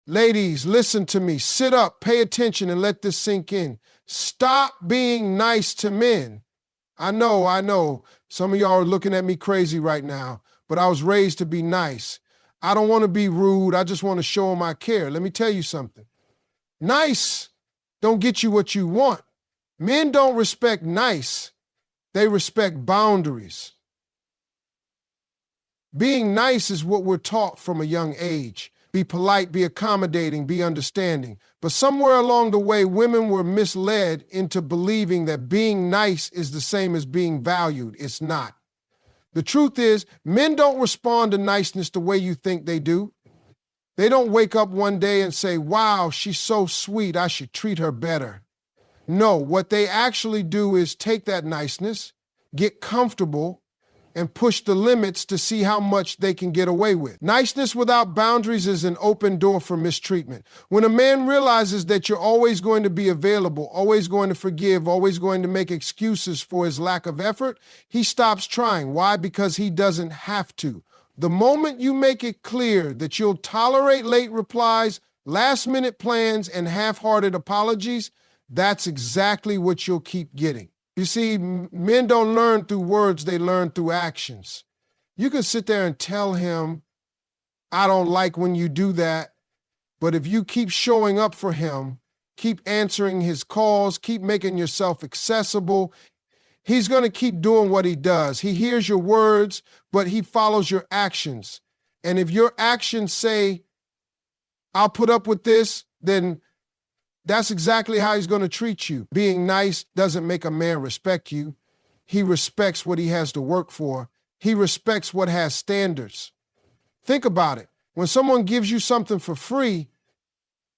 Ladies, listen to me. Sit up, pay attention, and let this sink in. Stop being nice to men. I know. Some of y'all are looking at me crazy right now, but I was raised to be nice. I don't want to be rude. I just want to show them I care. Let me tell you something. Nice don't get you what you want. Men don't respect nice. They respect boundaries. Being nice is what we're taught from a young age. Be polite, be accommodating, be understanding. But somewhere along the way, women were misled into believing that being nice is the same as being valued. It's not. The truth is, men don't respond to niceness the way you think they do. They don't wake up one day and say, wow, she's so sweet, I should treat her better. No, what they actually do is take that niceness, get comfortable, and push the limits to see how much they can get away with. Niceness without boundaries is an open door for mistreatment. When a man realizes that you're always going to be available, always going to forgive, always going to make excuses for his lack of effort, he stops trying. Why? Because he doesn't have to. The moment you make it clear that you'll tolerate late replies, last-minute plans, and half-hearted apologies, that's exactly what you'll keep getting. You see, men don't learn through words, they learn through actions. You can sit there and tell him, I don't like when you do that, but if you keep showing up for him, keep answering his calls, keep making yourself accessible, he's going to keep doing what he does. He hears your words, but he follows your actions. And if your actions say, I'll put up with this, then that's exactly how he's going to treat you. Being nice doesn't make a man respect you. He respects what he has to work for. He respects what has standards. Think about it. When someone gives you something for free,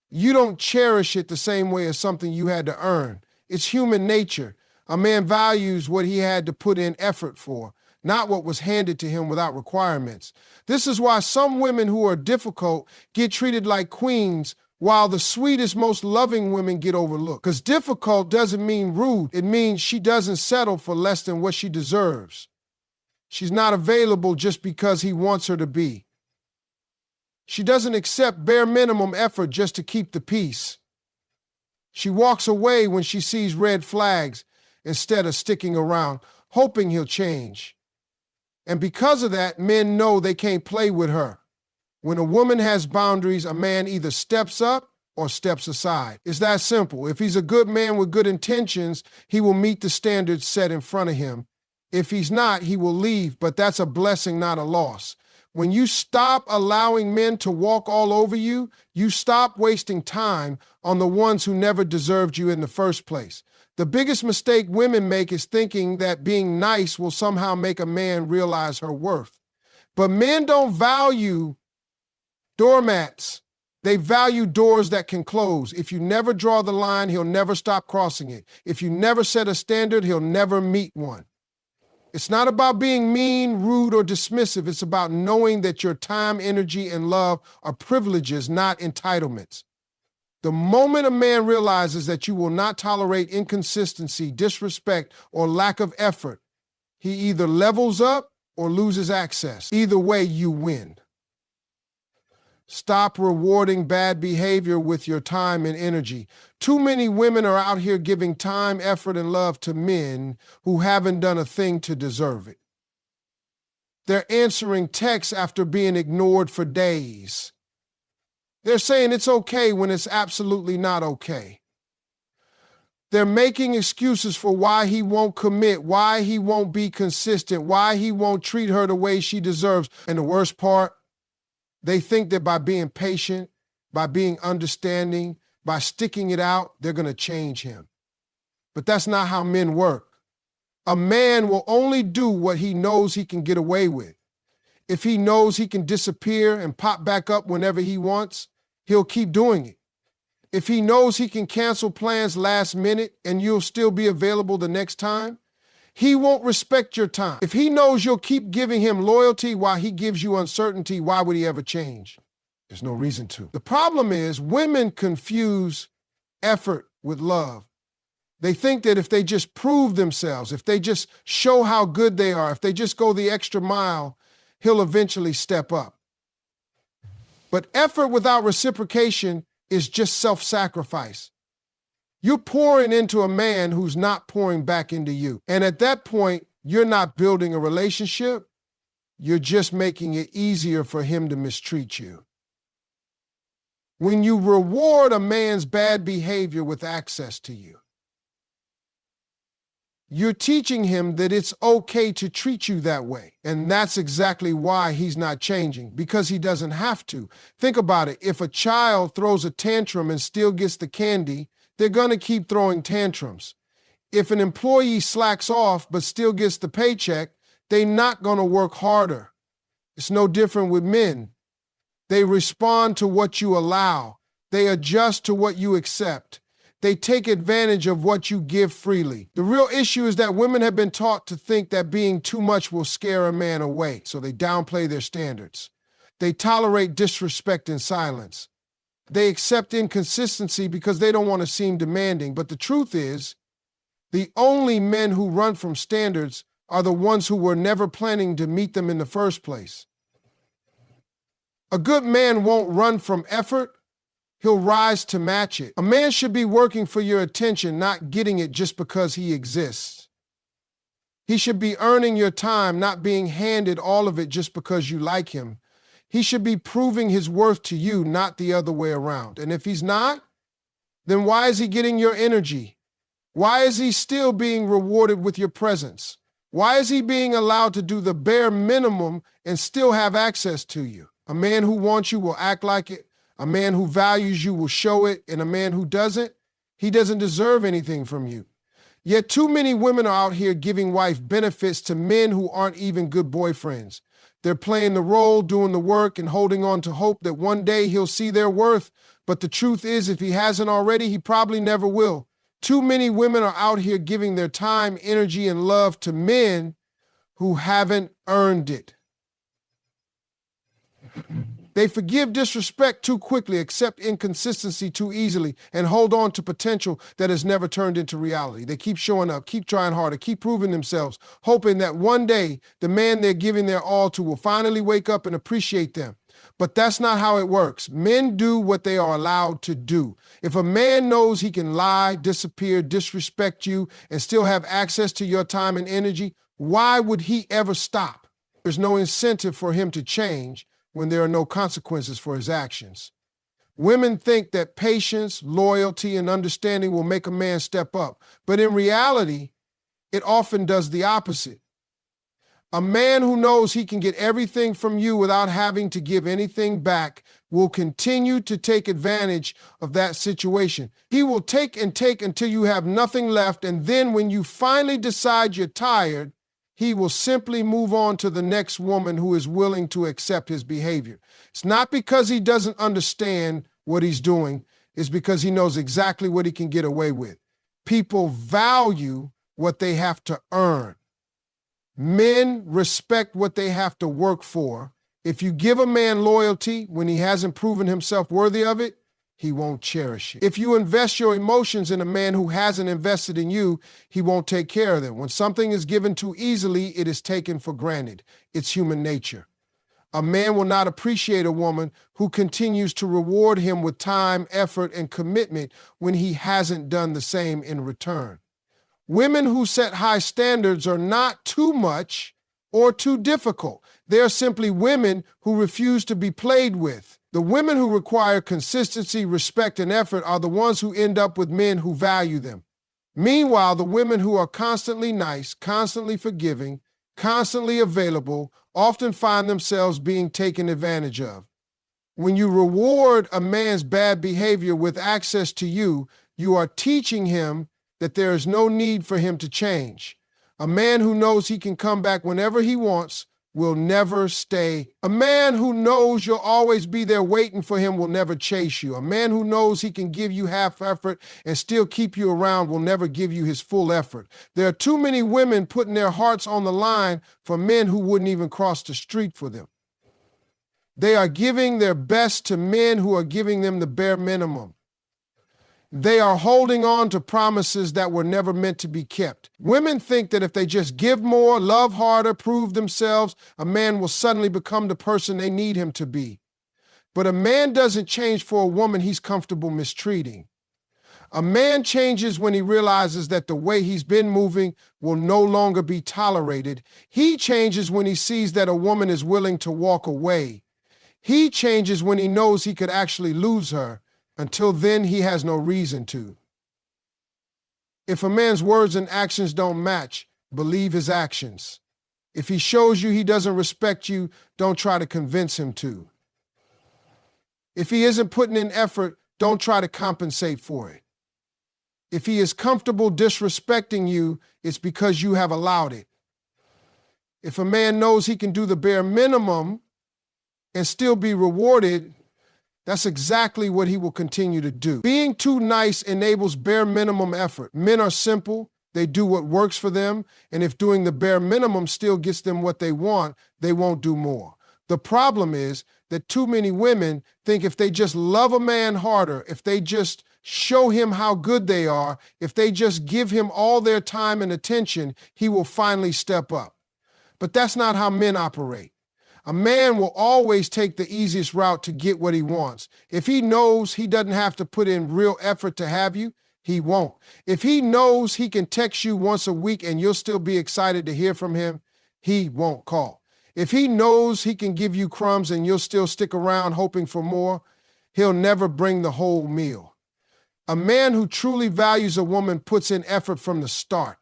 you don't cherish it the same way as something you had to earn. It's human nature. A man values what he had to put in effort for, not what was handed to him without requirements. This is why some women who are difficult get treated like queens, while the sweetest, most loving women get overlooked. Because difficult doesn't mean rude. It means she doesn't settle for less than what she deserves. She's not available just because he wants her to be. She doesn't accept bare minimum effort just to keep the peace. She walks away when she sees red flags instead of sticking around, hoping he'll change. And because of that, men know they can't play with her. When a woman has boundaries, a man either steps up or steps aside. It's that simple. If he's a good man with good intentions, he will meet the standards set in front of him. If he's not, he will leave, but that's a blessing, not a loss. When you stop allowing men to walk all over you, you stop wasting time on the ones who never deserved you in the first place. The biggest mistake women make is thinking that being nice will somehow make a man realize her worth. But men don't value doormats. They value doors that can close. If you never draw the line, he'll never stop crossing it. If you never set a standard, he'll never meet one. It's not about being mean, rude, or dismissive. It's about knowing that your time, energy, and love are privileges, not entitlements. The moment a man realizes that you will not tolerate inconsistency, disrespect, or lack of effort, he either levels up or loses access. Either way, you win. Stop rewarding bad behavior with your time and energy. Too many women are out here giving time, effort, and love to men who haven't done a thing to deserve it. They're answering texts after being ignored for days. They're saying it's okay when it's absolutely not okay. They're making excuses for why he won't commit, why he won't be consistent, why he won't treat her the way she deserves. And the worst part, they think that by being patient, by being understanding, by sticking it out, they're going to change him. But that's not how men work. A man will only do what he knows he can get away with. If he knows he can disappear and pop back up whenever he wants, he'll keep doing it. If he knows he can cancel plans last minute and you'll still be available the next time, he won't respect your time. If he knows you'll keep giving him loyalty while he gives you uncertainty, why would he ever change? There's no reason to. The problem is women confuse effort with love. They think that if they just prove themselves, if they just show how good they are, if they just go the extra mile, he'll eventually step up. But effort without reciprocation is just self-sacrifice. You're pouring into a man who's not pouring back into you. And at that point, you're not building a relationship. You're just making it easier for him to mistreat you. When you reward a man's bad behavior with access to you, you're teaching him that it's okay to treat you that way. And that's exactly why he's not changing, because he doesn't have to. Think about it. If a child throws a tantrum and still gets the candy, they're going to keep throwing tantrums. If an employee slacks off but still gets the paycheck, they're not going to work harder. It's no different with men. They respond to what you allow. They adjust to what you accept. They take advantage of what you give freely. The real issue is that women have been taught to think that being too much will scare a man away, so they downplay their standards. They tolerate disrespect in silence. They accept inconsistency because they don't want to seem demanding. But the truth is, the only men who run from standards are the ones who were never planning to meet them in the first place. A good man won't run from effort. He'll rise to match it. A man should be working for your attention, not getting it just because he exists. He should be earning your time, not being handed all of it just because you like him. He should be proving his worth to you, not the other way around. And if he's not, then why is he getting your energy? Why is he still being rewarded with your presence? Why is he being allowed to do the bare minimum and still have access to you? A man who wants you will act like it. A man who values you will show it, and a man who doesn't, he doesn't deserve anything from you. Yet too many women are out here giving wife benefits to men who aren't even good boyfriends. They're playing the role, doing the work, and holding on to hope that one day he'll see their worth. But the truth is, if he hasn't already, he probably never will. Too many women are out here giving their time, energy, and love to men who haven't earned it. They forgive disrespect too quickly, accept inconsistency too easily, and hold on to potential that has never turned into reality. They keep showing up, keep trying harder, keep proving themselves, hoping that one day the man they're giving their all to will finally wake up and appreciate them. But that's not how it works. Men do what they are allowed to do. If a man knows he can lie, disappear, disrespect you, and still have access to your time and energy, why would he ever stop? There's no incentive for him to change when there are no consequences for his actions. Women think that patience, loyalty, and understanding will make a man step up, but in reality, it often does the opposite. A man who knows he can get everything from you without having to give anything back will continue to take advantage of that situation. He will take and take until you have nothing left, and then when you finally decide you're tired, he will simply move on to the next woman who is willing to accept his behavior. It's not because he doesn't understand what he's doing. It's because he knows exactly what he can get away with. People value what they have to earn. Men respect what they have to work for. If you give a man loyalty when he hasn't proven himself worthy of it, he won't cherish it. If you invest your emotions in a man who hasn't invested in you, he won't take care of them. When something is given too easily, it is taken for granted. It's human nature. A man will not appreciate a woman who continues to reward him with time, effort, and commitment when he hasn't done the same in return. Women who set high standards are not too much or too difficult. They are simply women who refuse to be played with. The women who require consistency, respect, and effort are the ones who end up with men who value them. Meanwhile, the women who are constantly nice, constantly forgiving, constantly available, often find themselves being taken advantage of. When you reward a man's bad behavior with access to you, you are teaching him that there is no need for him to change. A man who knows he can come back whenever he wants will never stay. A man who knows you'll always be there waiting for him will never chase you. A man who knows he can give you half effort and still keep you around will never give you his full effort. There are too many women putting their hearts on the line for men who wouldn't even cross the street for them. They are giving their best to men who are giving them the bare minimum. They are holding on to promises that were never meant to be kept. Women think that if they just give more, love harder, prove themselves, a man will suddenly become the person they need him to be. But a man doesn't change for a woman he's comfortable mistreating. A man changes when he realizes that the way he's been moving will no longer be tolerated. He changes when he sees that a woman is willing to walk away. He changes when he knows he could actually lose her. Until then, he has no reason to. If a man's words and actions don't match, believe his actions. If he shows you he doesn't respect you, don't try to convince him to. If he isn't putting in effort, don't try to compensate for it. If he is comfortable disrespecting you, it's because you have allowed it. If a man knows he can do the bare minimum and still be rewarded, that's exactly what he will continue to do. Being too nice enables bare minimum effort. Men are simple. They do what works for them, and if doing the bare minimum still gets them what they want, they won't do more. The problem is that too many women think if they just love a man harder, if they just show him how good they are, if they just give him all their time and attention, he will finally step up. But that's not how men operate. A man will always take the easiest route to get what he wants. If he knows he doesn't have to put in real effort to have you, he won't. If he knows he can text you once a week and you'll still be excited to hear from him, he won't call. If he knows he can give you crumbs and you'll still stick around hoping for more, he'll never bring the whole meal. A man who truly values a woman puts in effort from the start.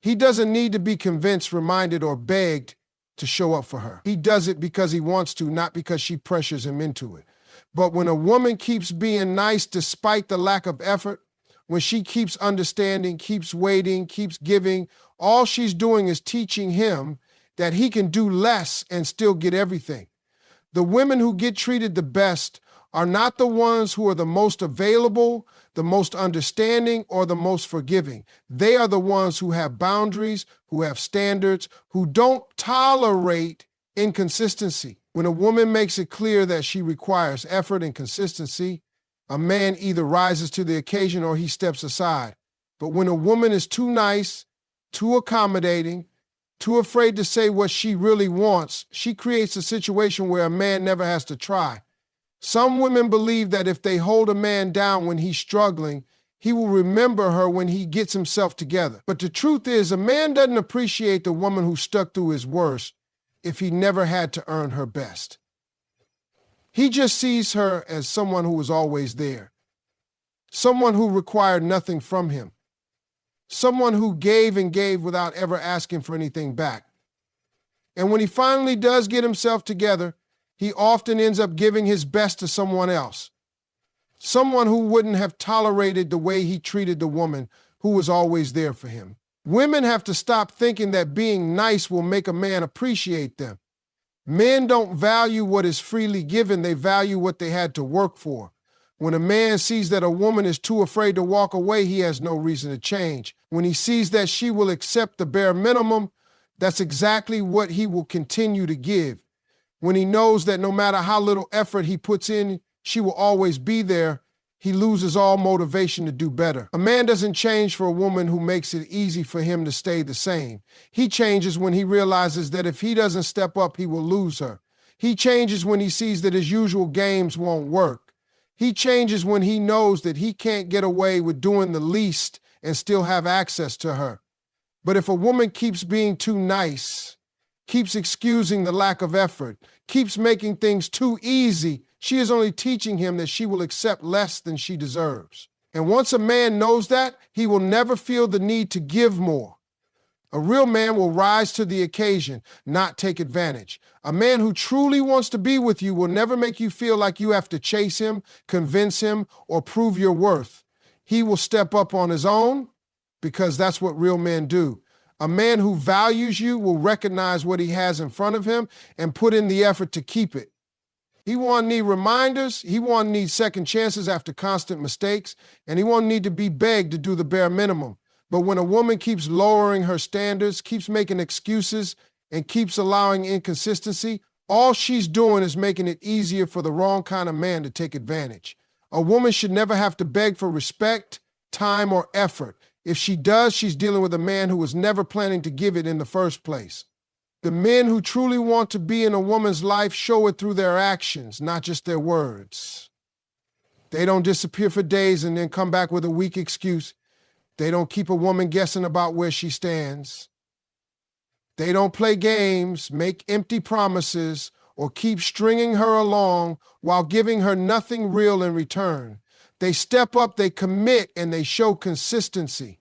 He doesn't need to be convinced, reminded, or begged to show up for her. He does it because he wants to, not because she pressures him into it. But when a woman keeps being nice despite the lack of effort, when she keeps understanding, keeps waiting, keeps giving, all she's doing is teaching him that he can do less and still get everything. The women who get treated the best are not the ones who are the most available, the most understanding, or the most forgiving. They are the ones who have boundaries, who have standards, who don't tolerate inconsistency. When a woman makes it clear that she requires effort and consistency, a man either rises to the occasion or he steps aside. But when a woman is too nice, too accommodating, too afraid to say what she really wants, she creates a situation where a man never has to try. Some women believe that if they hold a man down when he's struggling, he will remember her when he gets himself together. But the truth is, a man doesn't appreciate the woman who stuck through his worst if he never had to earn her best. He just sees her as someone who was always there, someone who required nothing from him, someone who gave and gave without ever asking for anything back. And when he finally does get himself together, he often ends up giving his best to someone else, someone who wouldn't have tolerated the way he treated the woman who was always there for him. Women have to stop thinking that being nice will make a man appreciate them. Men don't value what is freely given, they value what they had to work for. When a man sees that a woman is too afraid to walk away, he has no reason to change. When he sees that she will accept the bare minimum, that's exactly what he will continue to give. When he knows that no matter how little effort he puts in, she will always be there, he loses all motivation to do better. A man doesn't change for a woman who makes it easy for him to stay the same. He changes when he realizes that if he doesn't step up, he will lose her. He changes when he sees that his usual games won't work. He changes when he knows that he can't get away with doing the least and still have access to her. But if a woman keeps being too nice, keeps excusing the lack of effort, keeps making things too easy, she is only teaching him that she will accept less than she deserves. And once a man knows that, he will never feel the need to give more. A real man will rise to the occasion, not take advantage. A man who truly wants to be with you will never make you feel like you have to chase him, convince him, or prove your worth. He will step up on his own because that's what real men do. A man who values you will recognize what he has in front of him and put in the effort to keep it. He won't need reminders, he won't need second chances after constant mistakes, and he won't need to be begged to do the bare minimum. But when a woman keeps lowering her standards, keeps making excuses, and keeps allowing inconsistency, all she's doing is making it easier for the wrong kind of man to take advantage. A woman should never have to beg for respect, time, or effort. If she does, she's dealing with a man who was never planning to give it in the first place. The men who truly want to be in a woman's life show it through their actions, not just their words. They don't disappear for days and then come back with a weak excuse. They don't keep a woman guessing about where she stands. They don't play games, make empty promises, or keep stringing her along while giving her nothing real in return. They step up, they commit, and they show consistency.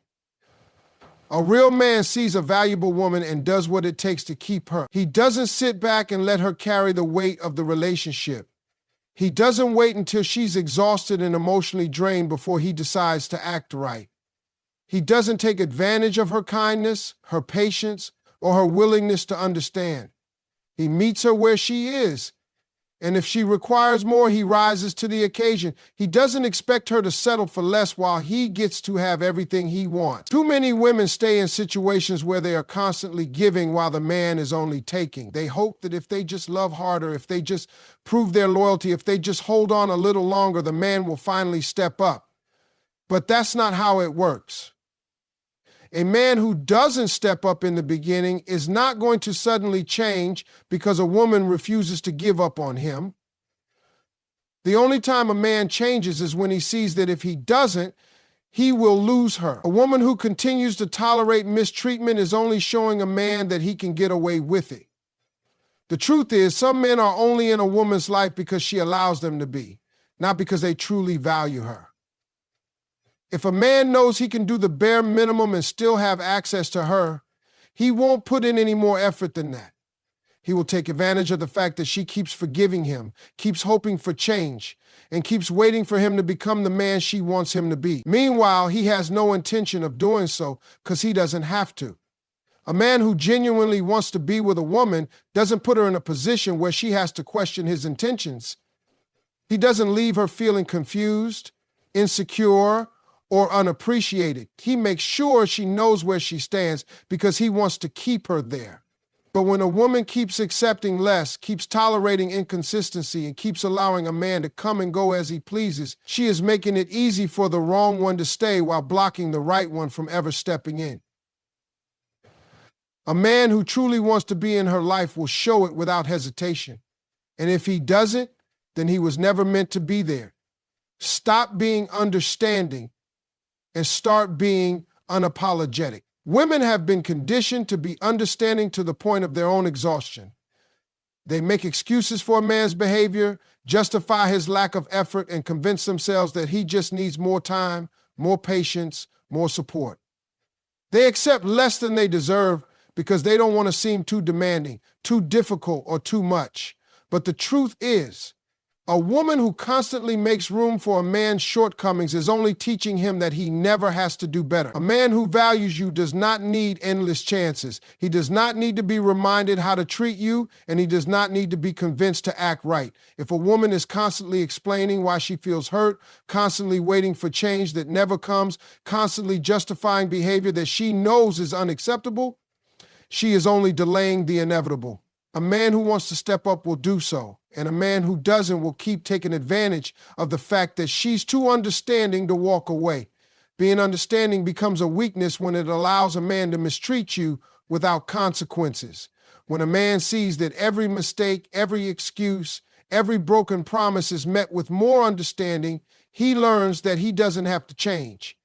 A real man sees a valuable woman and does what it takes to keep her. He doesn't sit back and let her carry the weight of the relationship. He doesn't wait until she's exhausted and emotionally drained before he decides to act right. He doesn't take advantage of her kindness, her patience, or her willingness to understand. He meets her where she is, and if she requires more, he rises to the occasion. He doesn't expect her to settle for less while he gets to have everything he wants. Too many women stay in situations where they are constantly giving while the man is only taking. They hope that if they just love harder, if they just prove their loyalty, if they just hold on a little longer, the man will finally step up. But that's not how it works. A man who doesn't step up in the beginning is not going to suddenly change because a woman refuses to give up on him. The only time a man changes is when he sees that if he doesn't, he will lose her. A woman who continues to tolerate mistreatment is only showing a man that he can get away with it. The truth is, some men are only in a woman's life because she allows them to be, not because they truly value her. If a man knows he can do the bare minimum and still have access to her, he won't put in any more effort than that. He will take advantage of the fact that she keeps forgiving him, keeps hoping for change, and keeps waiting for him to become the man she wants him to be. Meanwhile, he has no intention of doing so because he doesn't have to. A man who genuinely wants to be with a woman doesn't put her in a position where she has to question his intentions. He doesn't leave her feeling confused, insecure, or unappreciated. He makes sure she knows where she stands because he wants to keep her there. But when a woman keeps accepting less, keeps tolerating inconsistency, and keeps allowing a man to come and go as he pleases, she is making it easy for the wrong one to stay while blocking the right one from ever stepping in. A man who truly wants to be in her life will show it without hesitation. And if he doesn't, then he was never meant to be there. Stop being understanding and start being unapologetic. Women have been conditioned to be understanding to the point of their own exhaustion. They make excuses for a man's behavior, justify his lack of effort, and convince themselves that he just needs more time, more patience, more support. They accept less than they deserve because they don't want to seem too demanding, too difficult, or too much. But the truth is, a woman who constantly makes room for a man's shortcomings is only teaching him that he never has to do better. A man who values you does not need endless chances. He does not need to be reminded how to treat you, and he does not need to be convinced to act right. If a woman is constantly explaining why she feels hurt, constantly waiting for change that never comes, constantly justifying behavior that she knows is unacceptable, she is only delaying the inevitable. A man who wants to step up will do so, and a man who doesn't will keep taking advantage of the fact that she's too understanding to walk away. Being understanding becomes a weakness when it allows a man to mistreat you without consequences. When a man sees that every mistake, every excuse, every broken promise is met with more understanding, he learns that he doesn't have to change.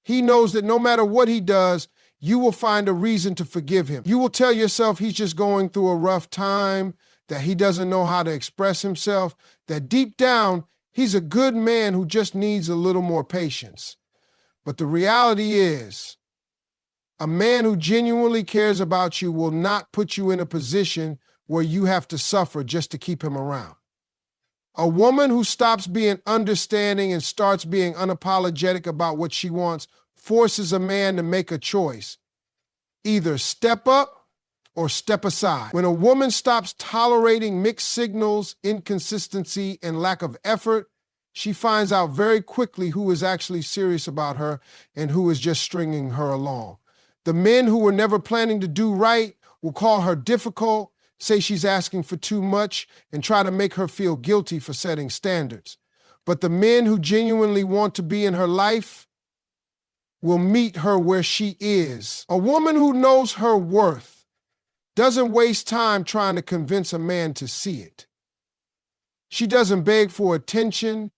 He knows that no matter what he does, you will find a reason to forgive him. You will tell yourself he's just going through a rough time, that he doesn't know how to express himself, that deep down, he's a good man who just needs a little more patience. But the reality is, a man who genuinely cares about you will not put you in a position where you have to suffer just to keep him around. A woman who stops being understanding and starts being unapologetic about what she wants forces a man to make a choice. Either step up or step aside. When a woman stops tolerating mixed signals, inconsistency, and lack of effort, she finds out very quickly who is actually serious about her and who is just stringing her along. The men who were never planning to do right will call her difficult, say she's asking for too much, and try to make her feel guilty for setting standards. But the men who genuinely want to be in her life will meet her where she is. A woman who knows her worth doesn't waste time trying to convince a man to see it. She doesn't beg for attention.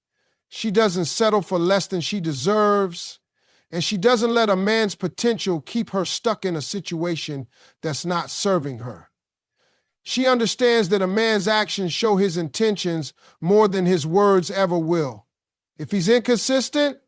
She doesn't settle for less than she deserves. And she doesn't let a man's potential keep her stuck in a situation that's not serving her. She understands that a man's actions show his intentions more than his words ever will. If he's inconsistent,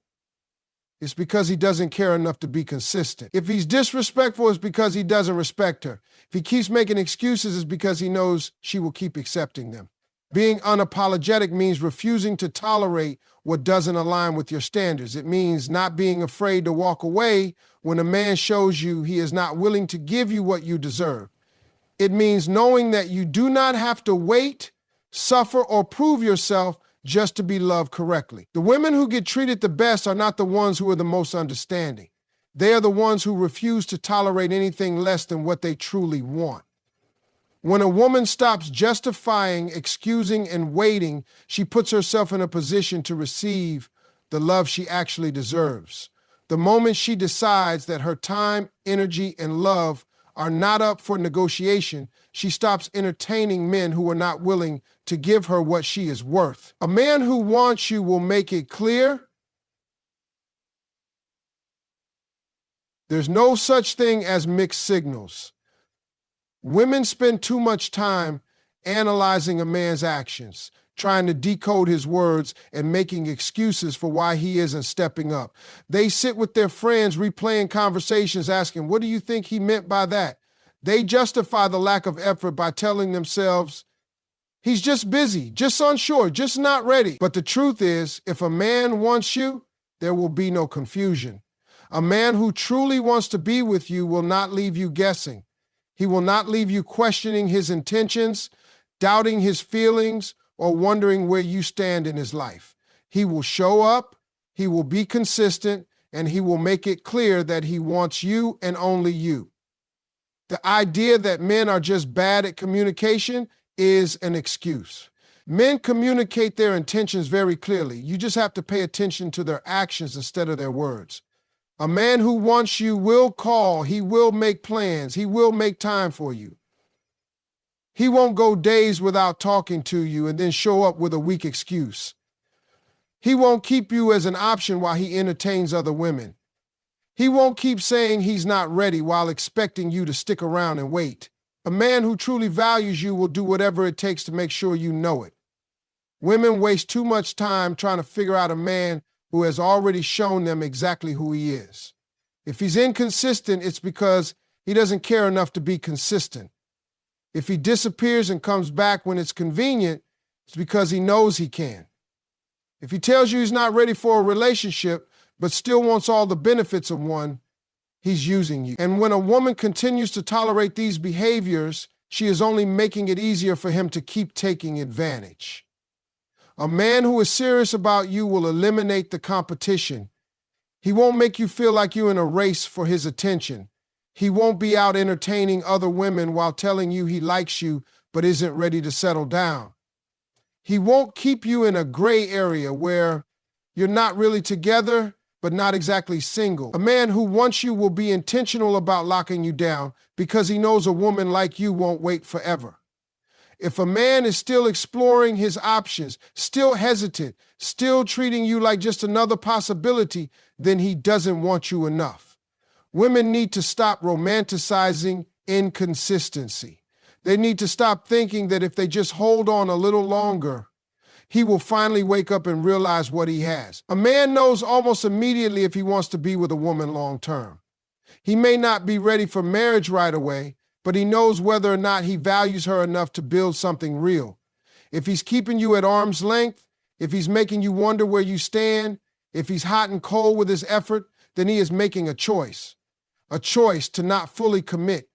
it's because he doesn't care enough to be consistent. If he's disrespectful, it's because he doesn't respect her. If he keeps making excuses, it's because he knows she will keep accepting them. Being unapologetic means refusing to tolerate what doesn't align with your standards. It means not being afraid to walk away when a man shows you he is not willing to give you what you deserve. It means knowing that you do not have to wait, suffer, or prove yourself just to be loved correctly. The women who get treated the best are not the ones who are the most understanding. They are the ones who refuse to tolerate anything less than what they truly want. When a woman stops justifying, excusing, and waiting, she puts herself in a position to receive the love she actually deserves. The moment she decides that her time, energy, and love are not up for negotiation, she stops entertaining men who are not willing to give her what she is worth. A man who wants you will make it clear there's no such thing as mixed signals. Women spend too much time analyzing a man's actions, trying to decode his words and making excuses for why he isn't stepping up. They sit with their friends replaying conversations asking, what do you think he meant by that? They justify the lack of effort by telling themselves, he's just busy, just unsure, just not ready. But the truth is, if a man wants you, there will be no confusion. A man who truly wants to be with you will not leave you guessing. He will not leave you questioning his intentions, doubting his feelings, or wondering where you stand in his life. He will show up, he will be consistent, and he will make it clear that he wants you and only you. The idea that men are just bad at communication is an excuse. Men communicate their intentions very clearly. You just have to pay attention to their actions instead of their words. A man who wants you will call, he will make plans, he will make time for you. He won't go days without talking to you and then show up with a weak excuse. He won't keep you as an option while he entertains other women. He won't keep saying he's not ready while expecting you to stick around and wait. A man who truly values you will do whatever it takes to make sure you know it. Women waste too much time trying to figure out a man who has already shown them exactly who he is. If he's inconsistent, it's because he doesn't care enough to be consistent. If he disappears and comes back when it's convenient, it's because he knows he can. If he tells you he's not ready for a relationship, but still wants all the benefits of one, he's using you. And when a woman continues to tolerate these behaviors, she is only making it easier for him to keep taking advantage. A man who is serious about you will eliminate the competition. He won't make you feel like you're in a race for his attention. He won't be out entertaining other women while telling you he likes you but isn't ready to settle down. He won't keep you in a gray area where you're not really together but not exactly single. A man who wants you will be intentional about locking you down because he knows a woman like you won't wait forever. If a man is still exploring his options, still hesitant, still treating you like just another possibility, then he doesn't want you enough. Women need to stop romanticizing inconsistency. They need to stop thinking that if they just hold on a little longer, he will finally wake up and realize what he has. A man knows almost immediately if he wants to be with a woman long term. He may not be ready for marriage right away, but he knows whether or not he values her enough to build something real. If he's keeping you at arm's length, if he's making you wonder where you stand, if he's hot and cold with his effort, then he is making a choice to not fully commit.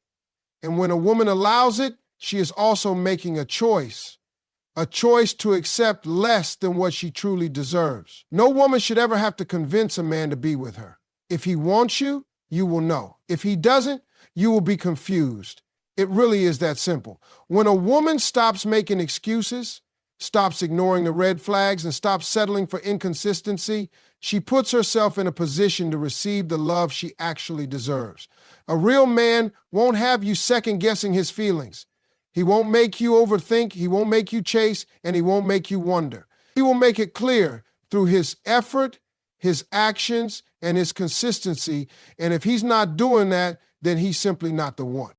And when a woman allows it, she is also making a choice to accept less than what she truly deserves. No woman should ever have to convince a man to be with her. If he wants you, you will know. If he doesn't, you will be confused. It really is that simple. When a woman stops making excuses, stops ignoring the red flags, and stops settling for inconsistency, she puts herself in a position to receive the love she actually deserves. A real man won't have you second-guessing his feelings. He won't make you overthink, he won't make you chase, and he won't make you wonder. He will make it clear through his effort, his actions, and his consistency, and if he's not doing that, then he's simply not the one.